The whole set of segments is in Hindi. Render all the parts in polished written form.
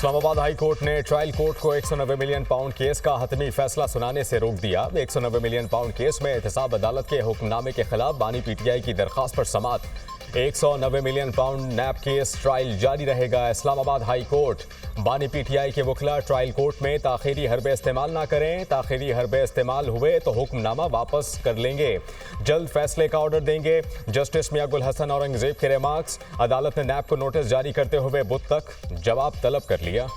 इस्लामाबाद हाई कोर्ट ने ट्रायल कोर्ट को 190 मिलियन पाउंड केस का हतमी फैसला सुनाने से रोक दिया। 190 मिलियन पाउंड केस में एहतसाब अदालत के हुक्मनामे के खिलाफ बानी पीटीआई की दरखास्त पर समाअत। 190 million pound nap case trial जारी रहेगा। इस्लामाबाद हाई कोर्ट बानी पीटीआई के वकला ट्रायल कोर्ट में ताखीरी हरबे इस्तेमाल ना करें। ताखीरी हरबे इस्तेमाल हुए तो हुक्मनामा वापस कर लेंगे। जल्द फैसले का ऑर्डर देंगे। जस्टिस मियां गुल हसन औरंगजेब के रिमार्क्स। अदालत ने नैप को नोटिस जारी करते हुए बुध तक जवाब तलब कर लिया।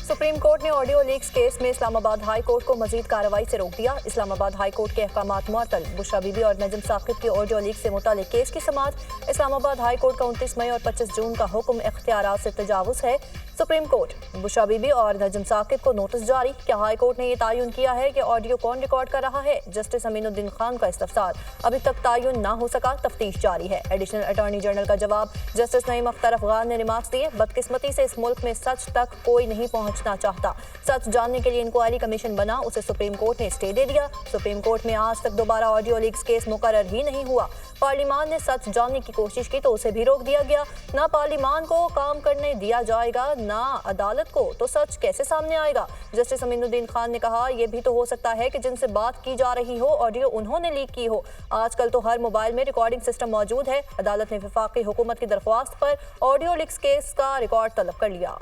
सुप्रीम कोर्ट ने ऑडियो लीक्स केस में इस्लामाबाद हाई कोर्ट को मजीद कार्रवाई से रोक दिया। इस्लामाबाद हाई कोर्ट के अहकामात मुअत्तल। बुशरा बीबी और नजम साकिब की ऑडियो लीक से मुतालिक केस की समाअत। इस्लामाबाद हाई कोर्ट का 29 मई और 25 जून का हुक्म इख्तियारात से तजावुज है। सुप्रीम कोर्ट बुशरा बीबी और नजम साकिब को नोटिस जारी। क्या हाई कोर्ट ने यह तयन किया है कि ऑडियो कौन रिकॉर्ड कर रहा है? जस्टिस अमीनुद्दीन खान का इस्तफसार। अभी तक तयन ना हो सका, तफ्तीश जारी है। एडिशनल अटॉर्नी जनरल का जवाब। जस्टिस नईम अख्तर अफगान ने रिमार्क्स दिए। बदकिस्मती से इस मुल्क में सच तक कोई नहीं पहुंचना चाहता। सच जानने के लिए इंक्वायरी कमीशन बना, उसे सुप्रीम कोर्ट ने स्टे दे दिया। सुप्रीम कोर्ट में आज तक दोबारा ऑडियो लीक्स केस मुकर्रर ही नहीं हुआ। पार्लिमान ने सच जानने की कोशिश की तो उसे भी रोक दिया गया। ना पार्लिमान को काम करने दिया जाएगा ना अदालत को, तो सच कैसे सामने आएगा? जस्टिस अमीनुद्दीन खान ने कहा, यह भी तो हो सकता है कि जिनसे बात की जा रही हो ऑडियो उन्होंने लीक की हो। आजकल तो हर मोबाइल में रिकॉर्डिंग सिस्टम मौजूद है। अदालत ने वफाकी हुकूमत की दरख्वास्त पर ऑडियो लीक्स केस का रिकॉर्ड तलब कर लिया।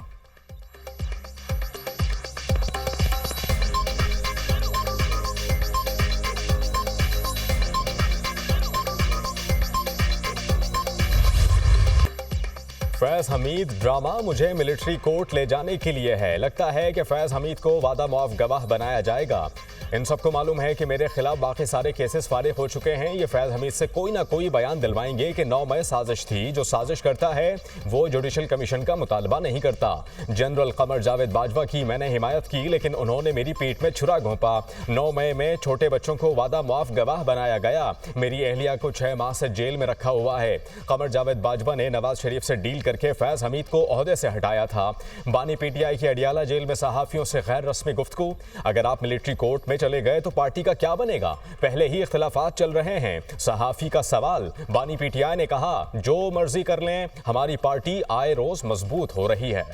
फैज हमीद ड्रामा मुझे मिलिट्री कोर्ट ले जाने के लिए है। लगता है कि फैज हमीद को वादा मुआफ गवाह बनाया जाएगा। इन सबको मालूम है कि मेरे खिलाफ बाकी सारे केसेस फारिग हो चुके हैं। ये फैज हमीद से कोई ना कोई बयान दिलवाएंगे कि 9 मई साजिश थी। जो साजिश करता है वो जुडिशल कमीशन का मुतालबा नहीं करता। जनरल कमर जावेद बाजवा की मैंने हिमायत की, लेकिन उन्होंने मेरी पीठ में छुरा घोंपा। 9 मई में छोटे बच्चों को वादा मुआफ गवाह बनाया गया। मेरी अहलिया को 6 माह से जेल में रखा हुआ है। कमर जावेद बाजवा ने नवाज शरीफ से डील करके फैज हमीद को ओहदे से हटाया था। बानी पीटीआई की अडियाला जेल में सहाफियों से गैर रस्मी गुफ्तगू। अगर आप मिलिट्री कोर्ट में चले गए तो पार्टी का क्या बनेगा? पहले ही इख्तिलाफात चल रहे हैं। सहाफी का सवाल। बानी पीटीआई ने कहा, जो मर्जी कर लें, हमारी पार्टी आए रोज मजबूत हो रही है।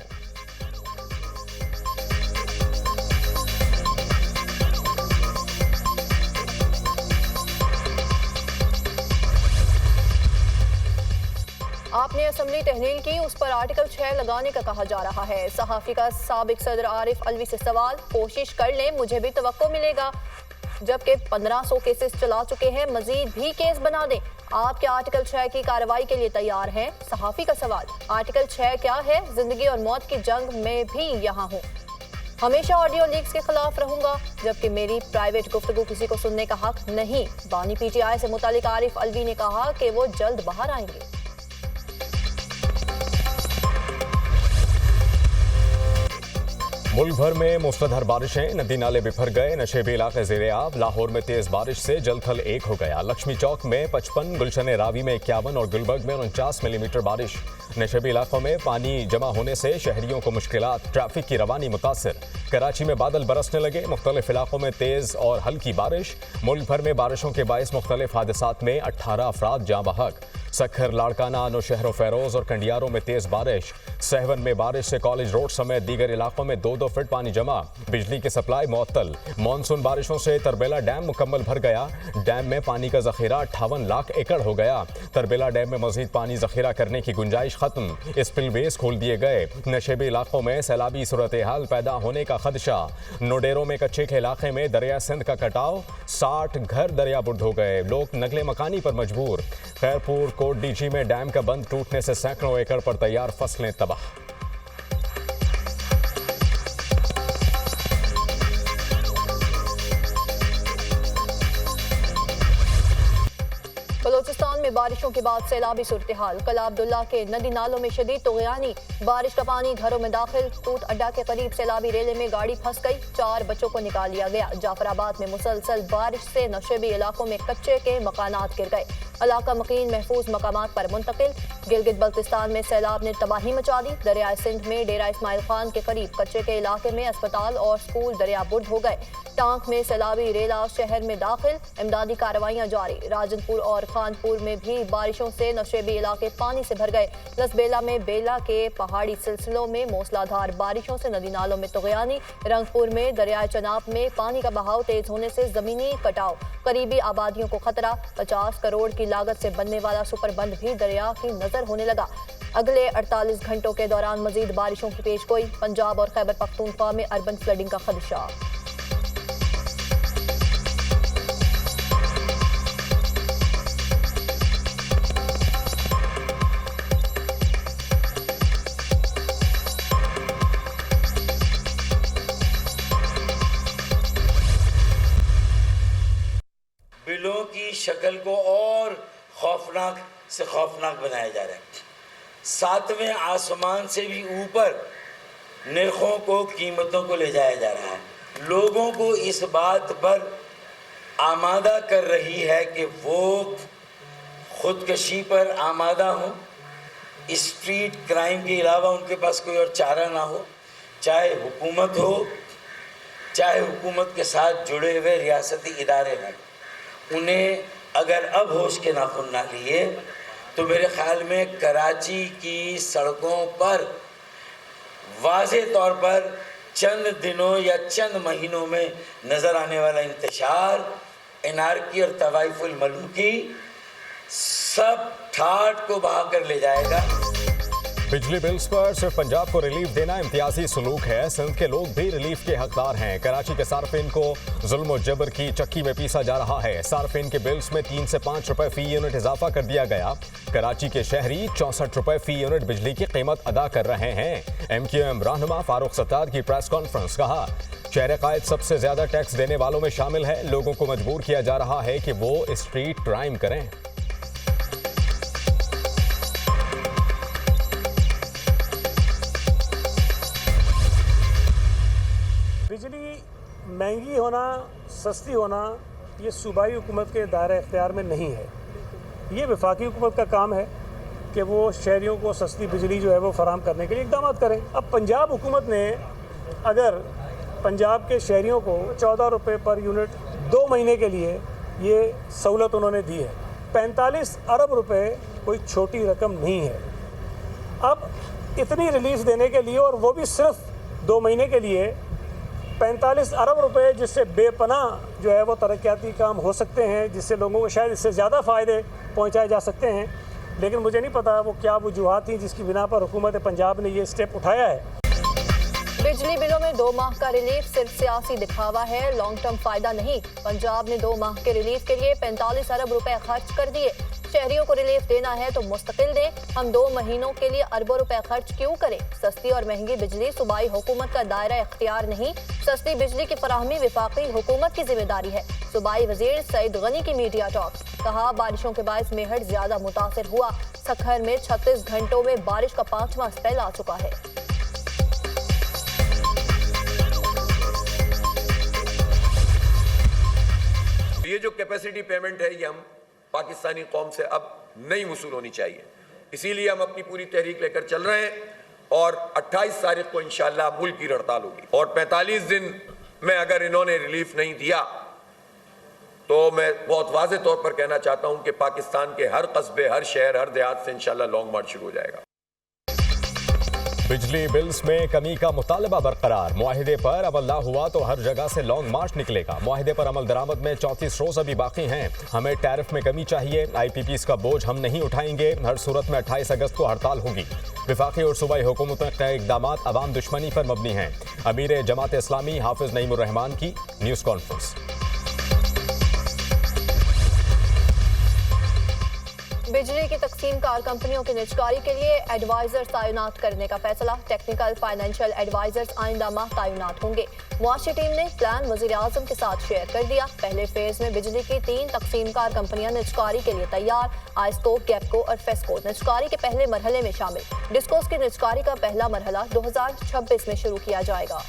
आपने असम्बली तहलील की, उस पर आर्टिकल 6 लगाने का कहा जा रहा है। सहाफी का साबिक सदर आरिफ अलवी से सवाल। कोशिश कर लें, मुझे भी तवक्को मिलेगा। जबकि 1500 केसेस चला चुके हैं, मजीद भी केस बना दें। आप क्या आर्टिकल 6 की कार्रवाई के लिए तैयार हैं? सहाफी का सवाल। आर्टिकल 6 क्या है? जिंदगी और मौत की जंग में भी यहाँ हूँ। हमेशा ऑडियो लीक्स के खिलाफ रहूंगा, जबकि मेरी प्राइवेट गुफ्तगू किसी को सुनने का हक नहीं। बानी पीटीआई से मुतालिक आरिफ अलवी ने कहा कि वो जल्द बाहर आएंगे। मुल्क भर में मूसलाधार बारिशें, नदी नाले बिफर गए, नशेबी इलाके ज़ेरे आब। लाहौर में तेज बारिश से जल थल एक हो गया। लक्ष्मी चौक में 55, गुलशन रावी में 51 और गुलबर्ग में 49 मिलीमीटर बारिश। नशेबी इलाकों में पानी जमा होने से शहरियों को मुश्किलात, ट्रैफिक की रवानी मुतासर। कराची में बादल बरसने लगे, मुख्तलिफ इलाकों में तेज और हल्की बारिश। मुल्क भर में बारिशों के बायस मुख्तलिफ हादसात में 18 अफराद जाँ बहक। सखर, लाड़काना, नौशहर फैरोज और कंडियारों में तेज बारिश। सहवन में बारिश से कॉलेज रोड समेत दीगर इलाकों में 2-2 फीट पानी जमा। बिजली की सप्लाई मुअत्तल। मानसून बारिशों से तरबेला डैम मुकम्मल भर गया। डैम में पानी का जखीरा 58 लाख एकड़ हो गया। तरबेला डैम में मजीद पानी जखीरा करने की गुंजाइश खत्म। स्पिलवेज खोल दिए गए। नशेबी इलाकों में सैलाबी सूरत हाल पैदा होने का खदशा। नोडेरों में कच्चे के इलाके में दरिया सिंध का कटाव। 60 घर दरिया बुर्द हो गए। लोग नकले मकानी पर मजबूर। खैरपुर कोट डीजी में डैम का बंद टूटने से सैकड़ों एकड़ पर तैयार फसलें तबाह। बलोचिस्तान में बारिशों के बाद सैलाबी सूरत हाल। कला अब्दुल्ला के नदी नालों में शदीद तुग़यानी। बारिश का पानी घरों में दाखिल। टूट अड्डा के करीब सैलाबी रेले में गाड़ी फंस गई। 4 बच्चों को निकाल लिया गया। जाफराबाद में मुसलसल बारिश से नशेबी इलाकों में कच्चे के मकानात गिर गए। इलाका मकीन महफूज मकामात पर मुंतकिल। गिलगित बल्तिस्तान में सैलाब ने तबाही मचा दी। दरिया सिंध में डेरा इस्माइल खान के करीब कच्चे के इलाके में अस्पताल और स्कूल दरिया बुर्द हो गए। टांक में सैलाबी रेला शहर में दाखिल, इमदादी कार्रवाइयां जारी। राजनपुर और खानपुर में भी बारिशों से नशेबी इलाके पानी से भर गए। लसबेला में बेला के पहाड़ी सिलसिलों में मूसलाधार बारिशों से नदी नालों में तुगयानी। रंगपुर में दरियाए चनाब में पानी का बहाव तेज होने से जमीनी कटाव, करीबी आबादियों को खतरा। 50 करोड़ की लागत से बनने वाला सुपर बंद भी दरिया की नजर होने लगा। अगले 48 घंटों के दौरान मजीद बारिशों की पेशगोई। पंजाब और खैबर पख्तूनख्वा में अर्बन फ्लडिंग का खदशा। बिलों की शक्ल को और खौफनाक से खौफनाक बनाया जा रहा है। सातवें आसमान से भी ऊपर निर्खों को, कीमतों को ले जाया जा रहा है। लोगों को इस बात पर आमादा कर रही है कि वो खुदकशी पर आमादा हो। स्ट्रीट क्राइम के अलावा उनके पास कोई और चारा ना हो, चाहे हुकूमत हो, चाहे हुकूमत के साथ जुड़े हुए रियासती इदारे हैं। उन्हें अगर अब होश के नाखून ना लिए तो मेरे ख्याल में कराची की सड़कों पर वाज़े तौर पर चंद दिनों या चंद महीनों में नज़र आने वाला इंतशार, एनार्की और तवाइफुल मलूकी सब ठाट को बहा कर ले जाएगा। बिजली बिल्स पर सिर्फ पंजाब को रिलीफ देना इम्तियाजी सलूक है। सिंध के लोग भी रिलीफ के हकदार हैं। कराची के सार्फिन को जुल्म और जबर की चक्की में पीसा जा रहा है। सार्फिन के बिल्स में 3 से 5 रुपए फी यूनिट इजाफा कर दिया गया। कराची के शहरी 64 रुपए फी यूनिट बिजली की कीमत अदा कर रहे हैं। MQM रहनुमा फारूक सत्तार की प्रेस कॉन्फ्रेंस। कहा, शहर कायद सबसे ज्यादा टैक्स देने वालों में शामिल है। लोगों को मजबूर किया जा रहा है कि वो स्ट्रीट क्राइम करें। बिजली महंगी होना, सस्ती होना, ये सूबाई हुकूमत के दायरे इख्तियार में नहीं है। ये वफाकी हुकूमत का काम है कि वो शहरियों को सस्ती बिजली जो है वो फराहम करने के लिए इक़दाम करें। अब पंजाब हुकूमत ने अगर पंजाब के शहरियों को 14 रुपये पर यूनिट 2 महीने के लिए ये सहूलत उन्होंने दी है। 45 अरब रुपए कोई छोटी रकम नहीं है। अब इतनी रिलीफ देने के लिए, और वो भी सिर्फ 2 महीने के लिए, 45 अरब रुपए जिससे बेपनाह जो है वो तरक्याती काम हो सकते हैं, जिससे लोगों को शायद इससे ज़्यादा फ़ायदे पहुंचाए जा सकते हैं। लेकिन मुझे नहीं पता वो क्या वजूहात थी जिसकी बिना पर हुकूमत पंजाब ने ये स्टेप उठाया है। बिजली बिलों में 2 माह का रिलीफ सिर्फ सियासी दिखावा है, लॉन्ग टर्म फायदा नहीं। पंजाब ने 2 माह के रिलीफ के लिए 45 अरब रुपए खर्च कर दिए। शहरियों को रिलीफ देना है तो मुस्तकिल दें। हम 2 महीनों के लिए अरबों रुपए खर्च क्यों करें? सस्ती और महंगी बिजली सूबाई हुकूमत का दायरा इख्तियार नहीं। सस्ती बिजली की फराहमी वफाकी हुकूमत की जिम्मेदारी है। सूबाई वजीर सईद गनी की मीडिया टॉक। कहा, बारिशों के बायस मेहट ज्यादा मुतासिर हुआ। सखर में 36 घंटों में बारिश का 5वां स्पेल आ चुका है। ये जो कैपेसिटी पेमेंट है, ये हम पाकिस्तानी कौम से अब नहीं वसूल होनी चाहिए। इसीलिए हम अपनी पूरी तहरीक लेकर चल रहे हैं और 28 तारीख को इंशाअल्लाह मुल्क की हड़ताल होगी। और 45 दिन में अगर इन्होंने रिलीफ नहीं दिया तो मैं बहुत वाज़े तौर पर कहना चाहता हूं कि पाकिस्तान के हर कस्बे, हर शहर, हर देहात से इंशाअल्लाह लॉन्ग मार्च शुरू हो जाएगा। बिजली बिल्स में कमी का मुतालबा बरकरार। मुआहिदे पर अब अल्लाह हुआ तो हर जगह से लॉन्ग मार्च निकलेगा। मुआहिदे पर अमल दरामद में 34 रोज अभी बाकी हैं। हमें टैरिफ में कमी चाहिए। IPPs का बोझ हम नहीं उठाएंगे। हर सूरत में 28 अगस्त को हड़ताल होगी। विफाकी और सूबाई हुकूमतों के इकदाम अवाम दुश्मनी पर मबनी हैं। अमीर जमात इस्लामी हाफिज नईमुर रहमान की न्यूज़ कॉन्फ्रेंस। बिजली की तकसीम कार कंपनियों की निजकारी के लिए एडवाइजर्स तैनात करने का फैसला। टेक्निकल फाइनेंशियल एडवाइजर्स आइंदा माह तैनात होंगे। मुआशी टीम ने प्लान वजीर आजम के साथ शेयर कर दिया। पहले फेज में बिजली की 3 तकसीम कार कंपनियां निजकारी के लिए तैयार। आइस्को, गैपको और फेस्को निजकारी के पहले मरहले में शामिल। डिस्कोस की निजकारी का पहला मरहला 2026 में शुरू किया जाएगा।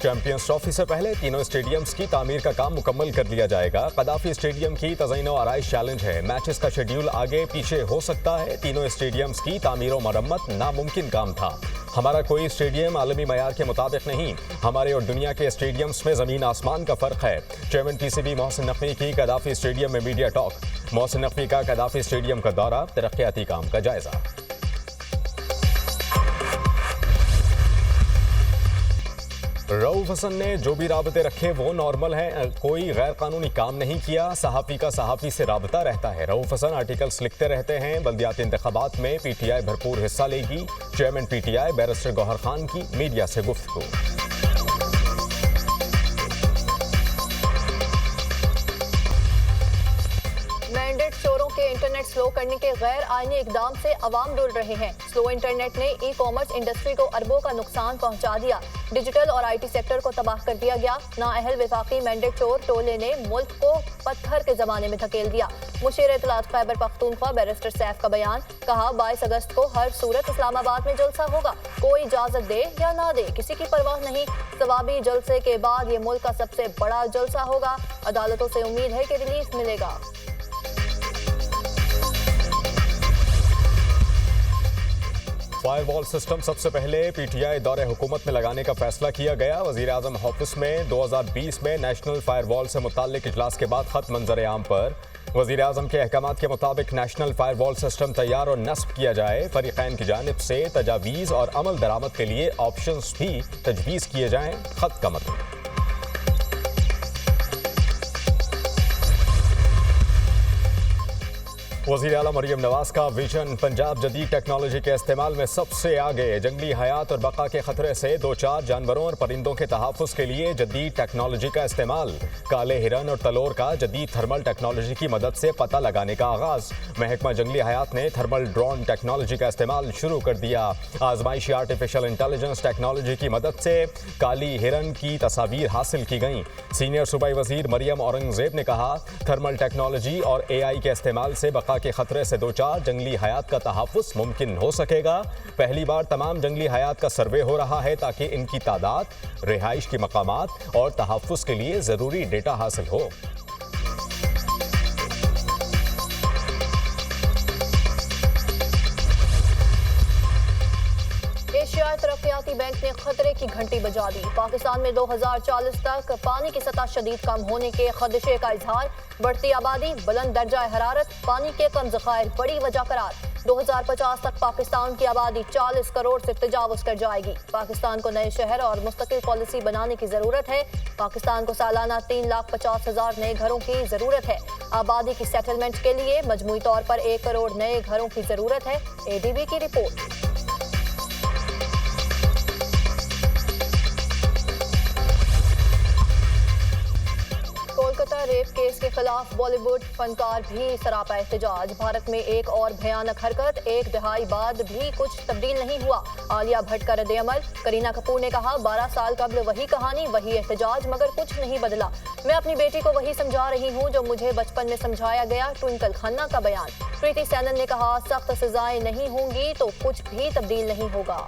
चैंपियंस ट्रॉफी से पहले तीनों स्टेडियम्स की तामीर का काम मुकम्मल कर लिया जाएगा। कदाफी स्टेडियम की तज़यीन और आराइश चैलेंज है। मैचेस का शेड्यूल आगे पीछे हो सकता है। तीनों स्टेडियम्स की तामीर और मरम्मत नामुमकिन काम था। हमारा कोई स्टेडियम आलमी मयार के मुताबिक नहीं। हमारे और दुनिया के स्टेडियम्स में ज़मीन आसमान का फ़र्क है। चेयरमैन पीसीबी मोहसिन नकवी की कदाफी स्टेडियम में मीडिया टॉक। मोहसिन नकवी का कदाफी स्टेडियम का दौरा, तरक्याती काम का जायजा। रऊफ हसन ने जो भी राबते रखे वो नॉर्मल हैं, कोई गैर कानूनी काम नहीं किया। सहाफ़ी का सहाफ़ी से राबता रहता है। रऊफ हसन आर्टिकल्स लिखते रहते हैं। बल्दियाती इंतखाबात में पीटीआई भरपूर हिस्सा लेगी। Chairman PTI barrister Gohar Khan की मीडिया से गुफ्तगू। मैंडेट चोरों के इंटरनेट स्लो करने के गैर आईनी इकदाम से अवाम डुल रहे हैं। स्लो इंटरनेट ने ई कॉमर्स इंडस्ट्री को अरबों का नुकसान पहुंचा दिया। डिजिटल और आईटी सेक्टर को तबाह कर दिया गया। नाअहल विफाकी मैंडेट चोर टोले ने मुल्क को पत्थर के जमाने में धकेल दिया। मुशीर इत्तलात खैबर पख्तूनख्वा बैरिस्टर सैफ का बयान, कहा 22 अगस्त को हर सूरत इस्लामाबाद में जलसा होगा। कोई इजाजत दे या ना दे किसी की परवाह नहीं। सवाबी जलसे के बाद ये मुल्क का सबसे बड़ा जलसा होगा। अदालतों से उम्मीद है कि रिलीफ मिलेगा। फायरवॉल सिस्टम सबसे पहले पीटीआई दौरे हुकूमत में लगाने का फैसला किया गया। वजीर आजम ऑफिस में 2020 में नेशनल फायरवॉल से मुताल्लिक इजलास के बाद खत मंजर आम पर वजीर आजम के अहकामात के मुताबिक नेशनल फायरवॉल सिस्टम तैयार और नस्ब किया जाए। फरीकैन की जानिब से तजावीज़ और अमल दरामद के लिए ऑप्शंस भी तजवीज़ किए जाएं। खत का मतलब वज़ीर आला मरियम नवाज का विजन, पंजाब जदीद टेक्नोलॉजी के इस्तेमाल में सबसे आगे। जंगली हयात और बका के खतरे से दो चार जानवरों और परिंदों के तहफ़्फ़ुज़ के लिए जदीद टेक्नोलॉजी का इस्तेमाल। काले हिरन और तलोर का जदीद थर्मल टेक्नोलॉजी की मदद से पता लगाने का आगाज़। महकमा जंगली हयात ने थर्मल ड्रोन टेक्नोलॉजी का इस्तेमाल शुरू कर दिया। आजमाइशी आर्टिफिशियल इंटेलिजेंस टेक्नोलॉजी की मदद से काली हिरन की तस्वीर हासिल की गई। सीनियर सूबाई वज़ीर मरियम औरंगज़ेब ने कहा, थर्मल टेक्नोलॉजी और AI के इस्तेमाल से बका के खतरे से दो चार जंगली हयात का तहफ़्फ़ुज़ मुमकिन हो सकेगा। पहली बार तमाम जंगली हयात का सर्वे हो रहा है ताकि इनकी तादाद, रिहाइश की मकामात और तहफ़्फ़ुज़ के लिए ज़रूरी डेटा हासिल हो। एशियाई तरक्याती बैंक ने खतरे की घंटी बजा दी। पाकिस्तान में 2040 तक पानी की सतह शदीद कम होने के खदशे का इजहार। बढ़ती आबादी, बुलंद दर्जा हरारत, पानी के कम ज़खायर बड़ी वजह करार। 2050 तक पाकिस्तान की आबादी 40 करोड़ से तजावुज़ कर जाएगी। पाकिस्तान को नए शहर और मुस्तकिल पॉलिसी बनाने की ज़रूरत है। पाकिस्तान को सालाना 3,50,000 नए घरों की ज़रूरत है। आबादी की सेटलमेंट के लिए मजमूई तौर पर 1 करोड़ नए घरों की ज़रूरत है। ADB की रिपोर्ट। कोलकाता रेप केस के खिलाफ बॉलीवुड फनकार भी सरापा एहतजाज। भारत में एक और भयानक हरकत, 1 दहाई बाद भी कुछ तब्दील नहीं हुआ। आलिया भट्ट का रद्द-ए-अमल। करीना कपूर ने कहा, 12 साल कबल वही कहानी, वही एहतजाज, मगर कुछ नहीं बदला। मैं अपनी बेटी को वही समझा रही हूँ जो मुझे बचपन में समझाया गया। ट्विंकल खन्ना का बयान। प्रीति सैनन ने कहा, सख्त सजाएं नहीं होंगी तो कुछ भी तब्दील नहीं होगा।